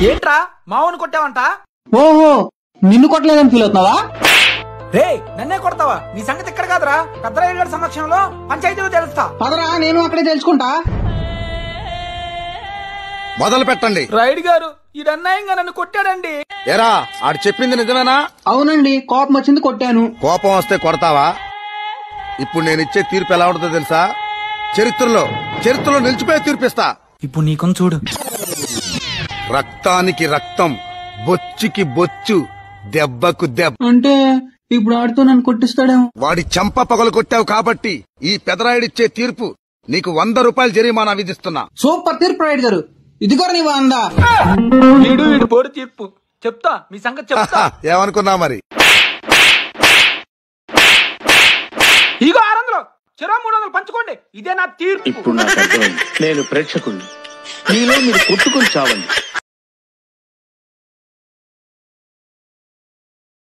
ఏంట్రా మావని కొట్టావంట? ఓహో, నిన్ను కొట్టలేదని ఫీల్ అవుతున్నావా? రే నన్నే కొడతావా? నీ సంగతి ఇక్కడ కాదురా, పెద్దరాయుడు గారి సమక్షంలో పంచాయతీలో తెలుస్తా. పదరా, నేను అక్కడే తెలుసుకుంటా. మొదలు పెట్టండి. రాయుడు గారు ఇది అన్యాయంగా నన్ను కొట్టాడండి. ఎరా ఆడు చెప్పింది నిజమేనా? అవునండి, కోపం వచ్చింది కొట్టాను. కోపం వస్తే కొడతావా? ఇప్పుడు నేను ఇచ్చే తీర్పు ఎలా ఉంటుందో తెలుసా? చరిత్రలో నిలిచిపోయే తీర్పిస్తా. ఇప్పుడు నీకు చూడు. రక్తానికి రక్తం, బొచ్చుకి బొచ్చు, దెబ్బకు దెబ్బ. అంటే ఇప్పుడు ఆడుతూ నన్ను కొట్టిస్తాడేమో. వాడి చెంప పగలు కొట్టావు కాబట్టి ఈ పెదరాయుడిచ్చే తీర్పు నీకు 100 రూపాయలు జరిమానా విధిస్తున్నా. సూపర్ తీర్పు రాయుడు గారు. ఇది కూడా నీ వందా? వీడు పోరు తీర్పు చెప్తా, మీ సంగతి చెప్తా. ఏమనుకున్నా మరి? ఇగో 600 చెరో 300 పంచుకోండి. ఇదే నా తీర్పు. ఇప్పుడు నాకు అర్థమైంది. నేను ప్రేక్షకుణ్ణి, మీలో మీరు కొట్టుకుని చావండి.